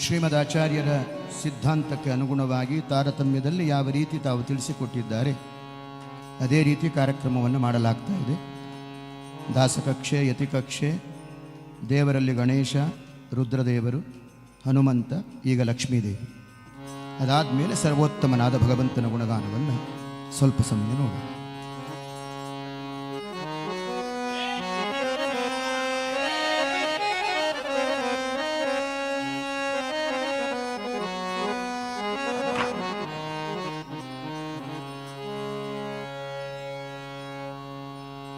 ಶ್ರೀಮದ್ ಆಚಾರ್ಯರ ಸಿದ್ಧಾಂತಕ್ಕೆ ಅನುಗುಣವಾಗಿ ತಾರತಮ್ಯದಲ್ಲಿ ಯಾವ ರೀತಿ ತಾವು ತಿಳಿಸಿಕೊಟ್ಟಿದ್ದಾರೆ ಅದೇ ರೀತಿ ಕಾರ್ಯಕ್ರಮವನ್ನು ಮಾಡಲಾಗ್ತಾ ಇದೆ. ದಾಸಕಕ್ಷೆ, ಯತಿಕಕ್ಷೆ, ದೇವರಲ್ಲಿ ಗಣೇಶ, ರುದ್ರದೇವರು, ಹನುಮಂತ, ಈಗ ಲಕ್ಷ್ಮೀದೇವಿ. ಅದಾದ ಮೇಲೆ ಸರ್ವೋತ್ತಮನಾದ ಭಗವಂತನ ಗುಣಗಾನವನ್ನು ಸ್ವಲ್ಪ ಸಮಯ ನೋಡಿ.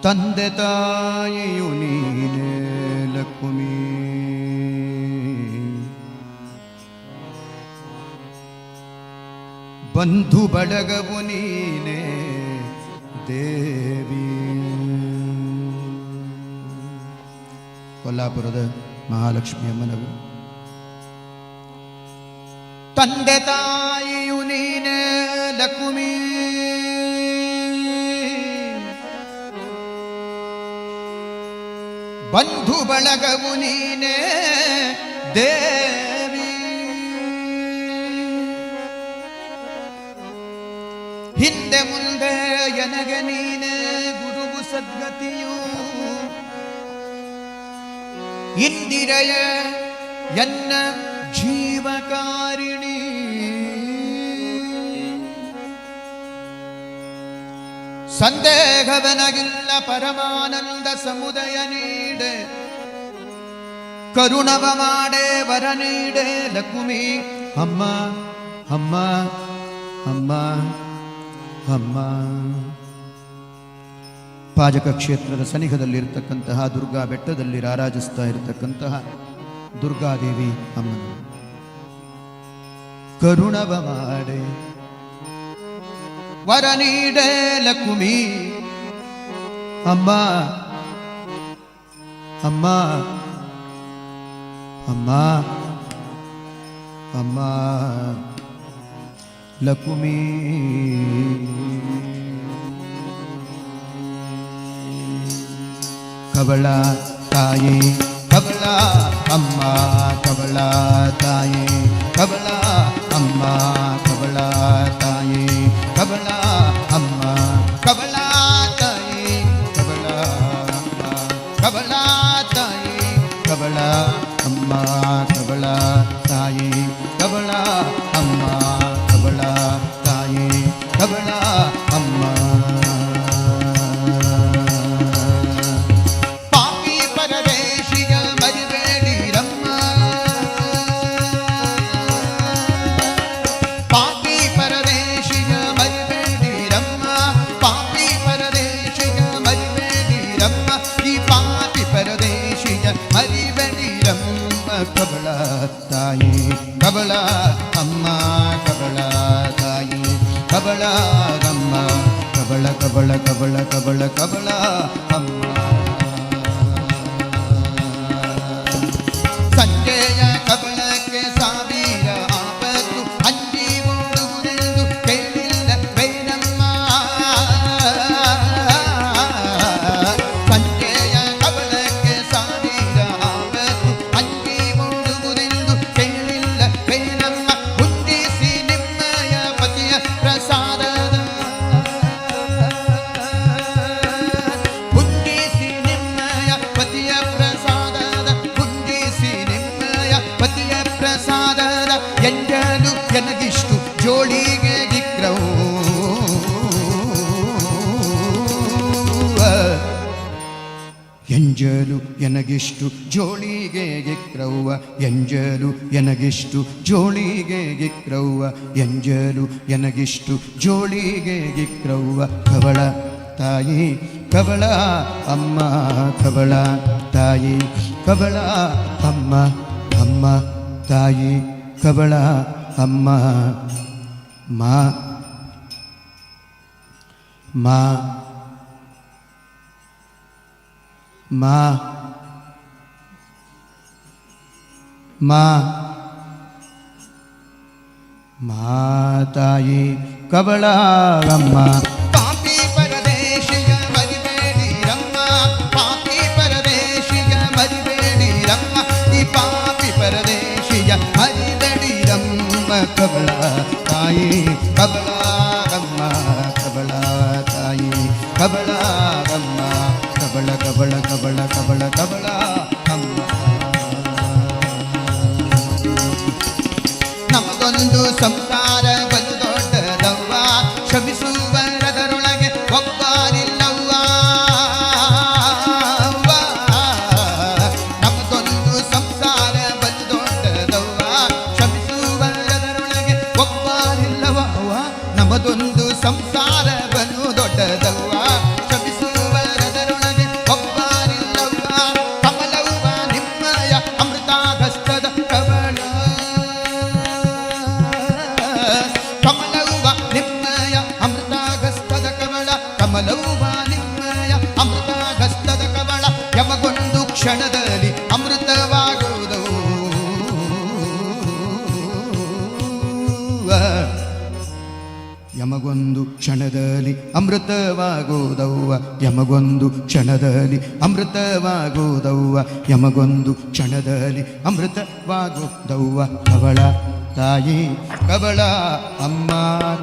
ತಂದೆ ತಾಯಿಯು ನೀನೇ ಲಕ್ಷ್ಮೀ, ಬಂಧು ಬಳಗವು ನೀನೇ ದೇವಿ. ಕೊಲ್ಲಾಪುರದ ಮಹಾಲಕ್ಷ್ಮಿ ಅಮ್ಮನವರು. ತಂದೆ ತಾಯಿಯು ನೀನೇ ಲಕ್ಷ್ಮೀ, ಬಂಧು ಬಳಗವು ನೀನೇ ದೇವಿ. ಹಿಂದೆ ಮುಂದೆ ಎನಗೆ ನೀನೇ ಗುರುವು ಸದ್ಗತಿಯು, ಇಂದಿರೆಯ ಎನ್ನ ಜೀವಕಾರಿಣಿ. ಸಂದೇಹವನಗಿಲ್ಲ ಪರಮಾನಂದ ಸಮುದಯ ನೀಡೆ, ಕರುಣವ ಮಾಡೇ ವರ ನೀಡೆ ಲಕ್ಷ್ಮೀ. ಅಮ್ಮ ಅಮ್ಮ ಅಮ್ಮ ಅಮ್ಮ. ಪಾಜಕ ಕ್ಷೇತ್ರದ ಸನಿಹದಲ್ಲಿರ್ತಕ್ಕಂತಹ ದುರ್ಗಾ ಬೆಟ್ಟದಲ್ಲಿ ರಾರಾಜಿಸ್ತಾ ಇರತಕ್ಕಂತಹ ದುರ್ಗಾದೇವಿ ಅಮ್ಮನ ಕರುಣವ ಮಾಡೇ ವರ ನೀಡೆ ಲಕ್ಷ್ಮೀ. ಅಮ್ಮ ಅಮ್ಮ ಅಮ್ಮ ಅಮ್ಮ ಲಕ್ಷ್ಮೀ. ಕವಳ ತಾಯಿ ಕವಳ ಅಮ್ಮ, ಕವಳ ತಾಯಿ ಕವಳ ಅಮ್ಮ, ಕವಳ ತಾಯಿ ಕವಳ ಅಮ್ಮ, ಕವಳ ತಾಯಿ ಕವಳ ಅಮ್ಮ, ಕವಳ ತಾಯಿ ಕವಳ ಅಮ್ಮ, ಕವಳ ತಾಯಿ ಕವಳ ಅಮ್ಮ, ಕವಳ ತಾಯಿ ಕವಳ ಅಮ್ಮ. ಪಾಪಿ ಪರದೇಶಿಯ ಮರಿಬೇಡಿರಮ್ಮ, ಪಾಪಿ ಪರದೇಶಿಯ ಮರಿಬೇಡಿರಮ್ಮ, ಪಾಪಿ ಪರದೇಶಿಯ ಮರಿಬೇಡಿರಮ್ಮ, ಈ ಪಾಪಿ ಪರದೇಶಿಯ ಮರಿಬೇಡಿರಮ್ಮ. ಕವಳ ತಾಯಿ ಕವಳ ಅಮ್ಮ, ಕವಳ ತಾಯಿ ಕವಳ ಅಮ್ಮ, ಕವಳ ಕವಳ ಕವಳ ಕವಳ ಕವಳ ಅಮ್ಮ. ಸಂಜೆಯ ಕವಳಕ್ಕೆ ಸಾವಿರ ಆಪತ್ತು ಅಂಜಿ ಓಡುವುದೆಂದು ಕೇಳಿಲ್ಲ ಬೇನಮ್ಮ. ಸಂಜೆಯ ಕವಳಕ್ಕೆ ಸಾವಿರ ಆಪತ್ತು ಅಂಜಿ ಓಡುವುದೆಂದು ಕೇಳಿಲ್ಲ ಬೇನಮ್ಮ. ಉಂಡಿಸಿ ನಿಮ್ಮಯ ಪತಿಯ ಪ್ರಸಾದದ, ಉಂಡಿಸಿ ನಿಮ್ಮಯ ಪತಿಯ ಪ್ರಸಾದದ, ಉಂಡಿಸಿ ನಿಮ್ಮಯ ಪತಿಯ ಪ್ರಸಾದದ. ಎಂಜಲು ಎನಗಿಷ್ಟು ಜೋಳಿಗೆ ಗಿಗ್ರವು, ಎಂಜಲು ಎನಗಿಷ್ಟು ಜೋಳಿಗೆ ಗಿಕ್ರವ್ವ, ಎಂಜಲು ಎನಗಿಷ್ಟು ಜೋಳಿಗೆ ಗಿಕ್ರವ್ವ, ಎಂಜಲು ಎನಗಿಷ್ಟು ಜೋಳಿಗೆ ಗಿಕ್ರವ್ವ. ಕವಳ ತಾಯಿ ಕವಳ ಅಮ್ಮ, ಕವಳ ತಾಯಿ ಕವಳ ಅಮ್ಮ, ಅಮ್ಮ ತಾಯಿ ಕವಳ ಅಮ್ಮ. ಮಾ ಮಾ ಮಾ ಮಾ ಮಾತಾಯಿ ಕವಳ ಅಮ್ಮ. ಪಾಪಿ ಪರದೇಶಿಯ ಮರಿಬೇಡಿರಮ್ಮ, ಪಾಪಿ ಪರದೇಶಿಯ ಮರಿಬೇಡಿರಮ್ಮ, ಈ ಪಾಪಿ ಪರದೇಶಿಯ ಮರಿ ಕಬಳ ತಾಯಿ ಕಬಳಾಗಮ್ಮ ಕಬಳ ತಾಯಿ ಕಬಳಾಗಮ್ಮ ಕಬಳ ಕಬಳ ಕಬಳ ಕಬಳ ಕಬಳ ಅಮ್ಮ. ನಮಗೊಂದು ಸಂಸಾರ ಬಲು ದೊಡ್ಡದವ್ವ, ಶ್ರಮಿಸುವರದರೊಳಗೆ ಒಬ್ಬರಿಲ್ಲವ್ವ. ನಮಗೊಂದು ಸಂಸಾರ ಬಲು ದೊಡ್ಡದವ್ವ, ಶ್ರಮಿಸುವರದರೊಳಗೆ ಒಬ್ಬರಿಲ್ಲವ್ವ. ನಮದೊಂದು ಸಂಸಾರ ಬಲು ದೊಡ್ಡದವ್ವ, ಶ್ರಮಿಸುವರದರೊಳಗೆ ಒಬ್ಬರಿಲ್ಲವ್ವ. ಕಮಲವ್ವ ನಿಮ್ಮಯ ಅಮೃತಾಗಸ್ತದ ಕಮಲ, ಕಮಲವ್ವ ನಿಮ್ಮಯ ಅಮೃತಾಗಸ್ತದ ಕಮಲ, ಕಮಲವ್ವ ನಿಮ್ಮಯ ಅಮೃತಾಗಸ್ತದ ಕಮಲ. ಯಮಗೊಂದು ಕ್ಷಣದಲ್ಲಿ ಅಮೃತವಾಗುವುದು, ಯಮಗೊಂದು ಕ್ಷಣದಲ್ಲಿ ಅಮೃತವಾಗುವುದವ್ವ, ಯಮಗೊಂದು ಕ್ಷಣದಲ್ಲಿ ಅಮೃತವಾಗುವುದವ್ವ, ಯಮಗೊಂದು ಕ್ಷಣದಲ್ಲಿ ಅಮೃತವಾಗುವುದವ್ವ. ಕಬಳ ತಾಯಿ ಕಬಳ ಅಮ್ಮ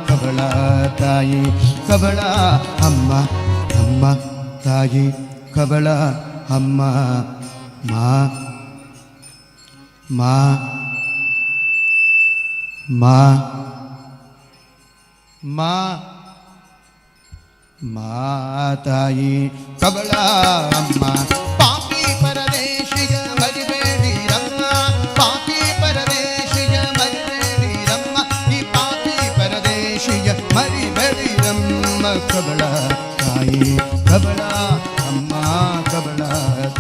ಕಬಳ ತಾಯಿ ಕಬಳ ಅಮ್ಮ ಅಮ್ಮ ತಾಯಿ ಕಬಳ ಅಮ್ಮ. ಮಾ ಮಾ ಮಾ ಮಾ ಮಾತಾಯಿ ಕಬಳ ಅಮ್ಮ. ಪಾಪಿ ಪರದೇಶಿಯ ಮರಿಬೇಡಿರಮ್ಮ, ಪಾಪಿ ಪರದೇಶಿಯ ಮರಿಬೇಡಿರಮ್ಮ, ಈ ಪಾಪಿ ಪರದೇಶಿಯ ಮರಿಬೇಡಿರಮ್ಮ. ಕಬಳ ತಾಯಿ ಕಬಳ ಅಮ್ಮ ಕಬಳ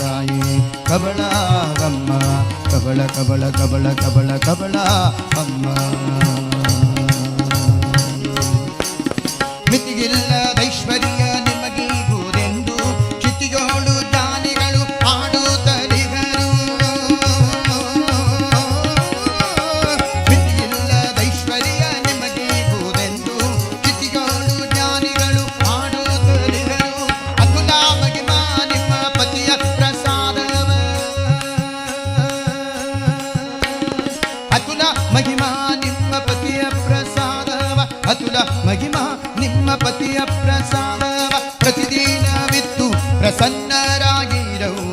ತಾಯಿ ಕಬಳ ಅಮ್ಮ ಕಬಳ ಕಬಳ ಕಬಳ ಕಬಳ ಕಬಳ ಅಮ್ಮ. ಮಿತಿಯಿಲ್ಲದೈಶ್ವರ್ಯ ನಿಮಗೀಗುವುದೆಂದು ಚಿತಿಯೋಳು ದಾನಿಗಳು ಆಡುತ್ತಲಿಗರು. ಮಿತಿಯಿಲ್ಲದೈಶ್ವರ್ಯ ನಿಮಗೀಗುವುದೆಂದು ಚಿತಿಯೋಳು ಜ್ಞಾನಿಗಳು ಆಡುತ್ತಲಿಗರು. ಅತುಲ ಮಹಿಮಾ ನಿಮ್ಮ ಪತಿಯ ಪ್ರಸಾದವ, ಅತುಲ ಮಹಿಮಾ ನಿಮ್ಮ ಪತಿಯ ಪ್ರಸಾದವ, ಅತುಲ ಮಹಿಮಾ ನಿಮ್ಮ ಪತಿಯ ಪ್ರಸಾದವ. ಪ್ರತಿದಿನವಿತ್ತು ಪ್ರಸನ್ನರಾಗಿರವು,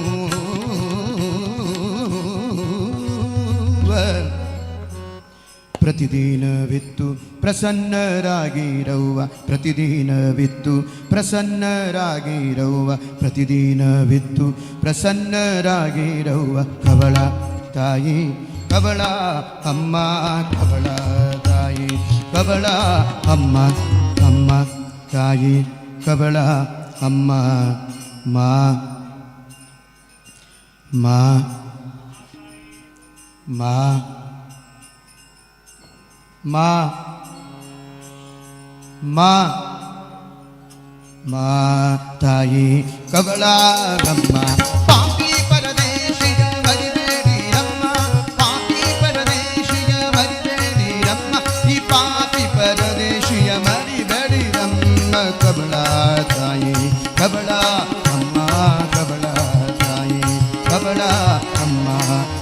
ಪ್ರತಿದಿನವಿತ್ತು ಪ್ರಸನ್ನರಾಗಿರವ್ವ, ಪ್ರತಿದಿನವಿತ್ತು ಪ್ರಸನ್ನರಾಗಿರವ್ವ, ಪ್ರತಿದಿನವಿತ್ತು ಪ್ರಸನ್ನರಾಗಿರವ್ವ. ಕಬಳ ತಾಯಿ ಕಬಳ ಅಮ್ಮ ಕಬಳ ತಾಯಿ ಕಬಳ ಅಮ್ಮ ಅಮ್ಮ ತಾಯಿ ಕಬಳ ಅಮ್ಮ. ಮಾ ಮಾ ಮಾ ಮಾ ಮಾ ಮಾ ತಾಯಿ ಕಬಳ ಅಮ್ಮ. ಪಾಪಿ ಪರದೇಶಿಯ ಮರಿಬೇಡಿರಮ್ಮ, ಪಾಪಿ ಪರದೇಶಿಯ ಮರಿಬೇಡಿರಮ್ಮ, ಈ ಪಾಪಿ ಪರದೇಶಿಯ ಮರಿಬೇಡಿರಮ್ಮ. ಕಬಳ ತಾಯಿ ಕಬಳ ಅಮ್ಮ ಕಬಳ ತಾಯಿ ಕಬಳ ಅಮ್ಮ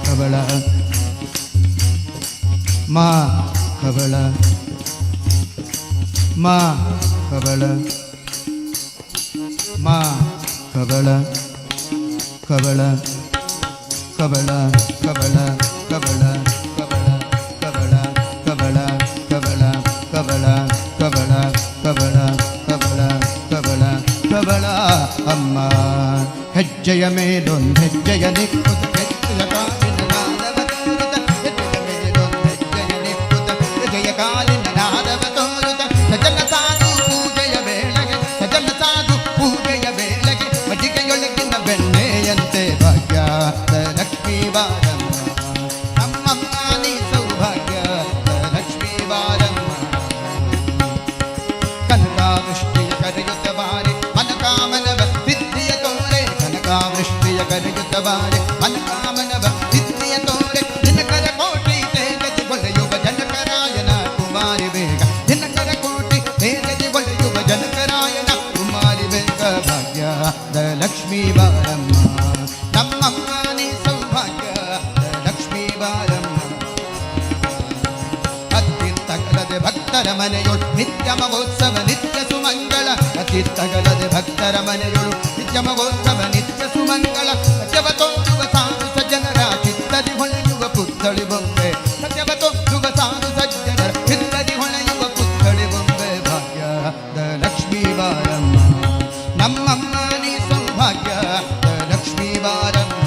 ಕಬಳ ಮಾ ಕಬಳ ಮಾ ಕಬಳ ಮಾ ಕಬಳ ಕಬಳ ಕಬಳ ಕಬಳ ಕಬಳ ಕಬಳ ಕಬಳ ಕಬಳ ಕಬಳ ಕಬಳ ಕಬಳ ಕಬಳ ಕಬಳ ಕಬಳ ಕಬಳ ಅಮ್ಮ. ಹೆಜ್ಜೆಯ ಮೇಲೊಂದು ಹೆಜ್ಜೆಯ ನಿಕ್ಕುತ್ತ ಹೆಜ್ಜೆಯ ಕಾಲಿನ ನಾದವ ತೋರುತ್ತ, ಹೆಜ್ಜೆಯ ಮೇಲೊಂದು ಹೆಜ್ಜೆಯ ನಿಕ್ಕುತ್ತ ಹೆಜ್ಜೆಯ ಕಾಲಿನ ನಾದವ ತೋರುತ್ತ. ಸಜನ ಸಾಧು ಪೂಜೆಯ ವೇಳೆಗೆ, ಸಜನ ಸಾಧು ಪೂಜೆಯ ವೇಳೆಗೆ, ಮಜ್ಜಿಗೆಯೊಳಗಿನ ಬೆಣ್ಣೆಯಂತೆ ಭಾಗ್ಯದ ಲಕ್ಷ್ಮೀ ಬಾರಮ್ಮ. ನಮ್ಮಮ್ಮ ನೀ ಸೌಭಾಗ್ಯದ ಲಕ್ಷ್ಮೀ ಬಾರಮ್ಮ. ಕನಕಾವೃಷ್ಟಿಯ ಕರೆಯುತ್ತ ಬಾರಿ ಮನಕಾಮನವ ಸಿದ್ಧಿಯ ತೋರೆ, ಕನಕಾವೃಷ್ಟಿಯ ಕರೆಯುತ್ತ ಬಾರಿ ಮನಕಾಮನವ ಸಿದ್ಧಿಯ ತೋರೆ. ದಿನಕರ ಕೋಟಿ ತೇಜದಿ ಒಳೆಯುವ ಜನಕರಾಯನ ಕುಮಾರಿ ಬೇಗ, ದಿನಕರ ಕೋಟಿ ತೇಜದಿ ಒಳೆಯುವ ಜನಕರಾಯನ ಕುಮಾರಿ ಬೇಗ. ಭಾಗ್ಯದ ಲಕ್ಷ್ಮೀ ಬಾರಮ್ಮ. ನಮ್ಮಮ್ಮ ನೀ ಸೌಭಾಗ್ಯದ ಭಕ್ತರ ಮನೆಯೊಳು ನಿತ್ಯ ಮಹೋತ್ಸವ ನಿತ್ಯ ಸುಮಂಗಳ ಅತಿತ್ತಗಲದೆ ಭಕ್ತರ ಮನೆಯೊಳು ನಿತ್ಯ ಮಹೋತ್ಸವ ನಿತ್ಯ ಸುಮಂಗಳ ಸತ್ಯವ ತೋರುವ ಸಾಧು ಸಜ್ಜನರ ಚಿತ್ತದಿ ಹೊಳೆಯುವ ಪುತ್ಥಳಿ ಬೊಂಬೆ ಸತ್ಯವ ತೋರುವ ಸಾಧು ಸಜ್ಜನರ ಚಿತ್ತದಿ ಹೊಳೆಯುವ ಪುತ್ಥಳಿ ಬೊಂಬೆ ಭಾಗ್ಯದ ಲಕ್ಷ್ಮೀ ಬಾರಮ್ಮ ನಮ್ಮಮ್ಮ ನೀ ಸೌಭಾಗ್ಯದ ಲಕ್ಷ್ಮೀ ಬಾರಮ್ಮ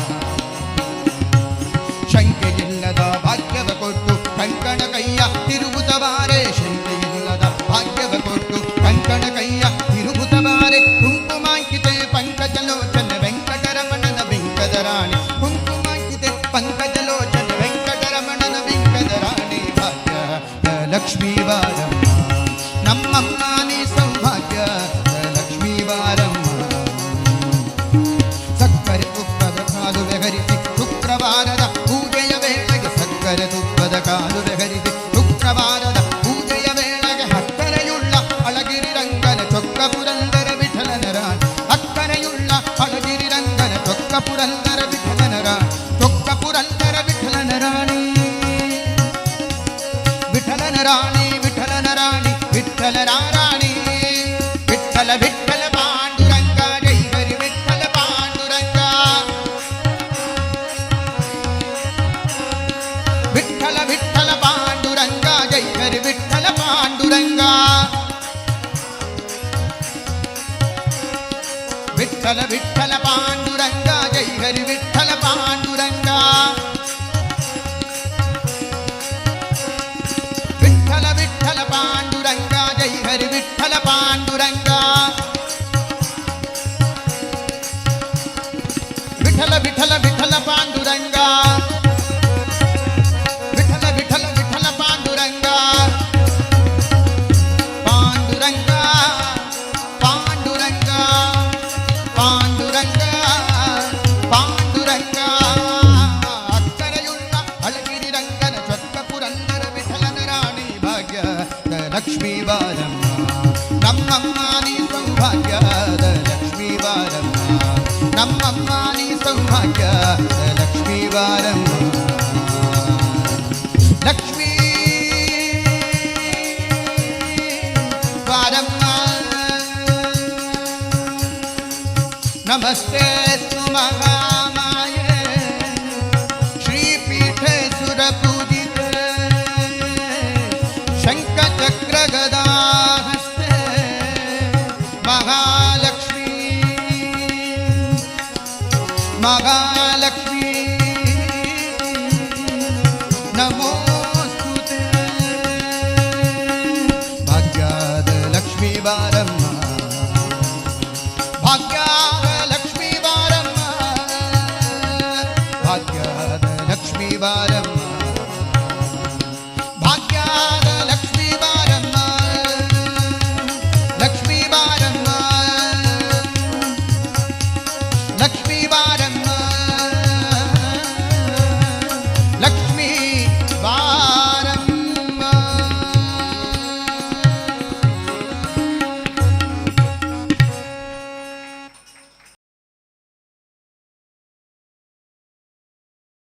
ಶಂಕೆಯಿಲ್ಲದ ಭಾಗ್ಯವ ಕೊಟ್ಟು ಕಂಕಣ ಕೈಯ ತಿರುಗುತ್ತವಾರೆ ಶಂಕೆಯಿಲ್ಲದ ಭಾಗ್ಯವ ಕೊಟ್ಟು ಕಂಕಣ ಕೈಯ ತಿರುಗುತ್ತವಾರೆ ಕುಂಕುಮಾಂಕಿತೆ ಪಂಕಜಲೋಚನ ವೆಂಕಟರಮಣನ ವೆಂಕದ ರಾಣಿ ಕುಂಕುಮಾಂಕಿತೆ ಪಂಕಜಲೋಚನ ವೆಂಕಟರಮಣನ ವೆಂಕದ ರಾಣಿ ಭಾಗ್ಯದ ಲಕ್ಷ್ಮೀ ಬಾರಮ್ಮ ನಮ್ಮಮ್ಮ ನೀ ಸೌಭಾಗ್ಯದ ಲಕ್ಷ್ಮೀ ಬಾರಮ್ಮ ಸಕ್ಕರೆ ತುಪ್ಪದ ಕಾಲುವೆ ಹರಿಸಿ ಶುಕ್ರವಾರದ ಪೂಜೆಯ ವೇಳೆಗೆ ಸಕ್ಕರೆ ತುಪ್ಪದ ಕಾಲುವೆ ಹರಿಸಿ ಶುಕ್ರವಾರದ ಪೂಜೆಯ ವೇಳೆಗೆ ಹಕ್ಕರೆಯುಳ್ಳ ಅಳಗಿರಿ ರಂಗನ ಚೊಕ್ಕ ಪುರಂದರ ವಿಠಲನ ರಾಣಿ ಹಕ್ಕರೆಯುಳ್ಳ ಅಳಗಿರಿ ರಂಗನ ಚೊಕ್ಕ ಪುರಂದರ ವಿಠಲನ ರಾಣಿ ಚೊಕ್ಕ ಪುರಂದರ ವಿಠಲನ ರಾಣಿ ವಿಠಲನ ರಾಣಿ ವಿಠಲನ ರಾಣಿ ವಿಠಲ ರಾಣಿ ವಿಠಲ ವಿಠಲ ಪಾಂಡುರಂಗ ಜೈ ಹರಿ ವಿಠಲ ಪಾಂಡುರಂಗ ವಿಠಲ ವಿಠಲ ಪಾಂಡುರಂಗ ಜೈ ಹರಿ ವಿಠಲ ಪಾಂಡುರಂಗ ವಿಠಲ ವಿಠಲ ಪಾಂಡುರಂಗ ಜೈ ಹರಿ ವಿಠಲ ಪಾಂಡುರಂಗ ವಿಠಲ ವಿಠಲ ಪಾಂಡುರಂಗ ಜೈ ಹರಿ ವಿಠಲ ಪಾಂಡುರಂಗ ವಿಠಲ ವಿಠಲ ವಿಠಲ ಪಾಂಡುರಂಗ ವಿಠಲ ವಿಠಲ ವಿಠಲ ಪಾಂಡುರಂಗ ಪಾಂಡುರಂಗ ಪಾಂಡುರಂಗ ಪಾಂಡುರಂಗ ಪಾಂಡುರಂಗ ಅಕ್ಕರೆಯುಳ್ಳ ಅಳಗಿರಿ ರಂಗನ ಚೊಕ್ಕ ಪುರಂದರ ವಿಠಲನ ರಾಣಿ ಭಾಗ್ಯದ ಲಕ್ಷ್ಮೀ ಬಾರಮ್ಮ ನಮ್ಮಮ್ಮ ನೀ ಸೌಭಾಗ್ಯದ ಲಕ್ಷ್ಮೀ ಬಾರಮ್ಮ ನಮ್ಮಮ್ಮ ನೀ ಸೌಭಾಗ್ಯದ ಲಕ್ಷ್ಮೀ ಬಾರಮ್ಮ ಲಕ್ಷ್ಮೀ ಬಾರಮ್ಮ ನಮಸ್ತೆ ಮಹಾಮಾಯೆ ಶ್ರೀಪೀಠೆ ಸುರಪೂಜಿತೆ ಶಂಖಚಕ್ರ ಗದಾಹಸ್ತೆ ಮಹಾಲಕ್ಷ್ಮೀ ಮಹಾಲಕ್ಷ್ಮೀ ನಮೋಸ್ತುತೆ ಭಾಗ್ಯದ ಲಕ್ಷ್ಮೀ ಬಾರಮ್ಮ ಭಾಗ್ಯದ ಲಕ್ಷ್ಮೀ ಬಾರಮ್ಮ ಭಾಗ್ಯದ ಲಕ್ಷ್ಮೀ ಬಾರಮ್ಮ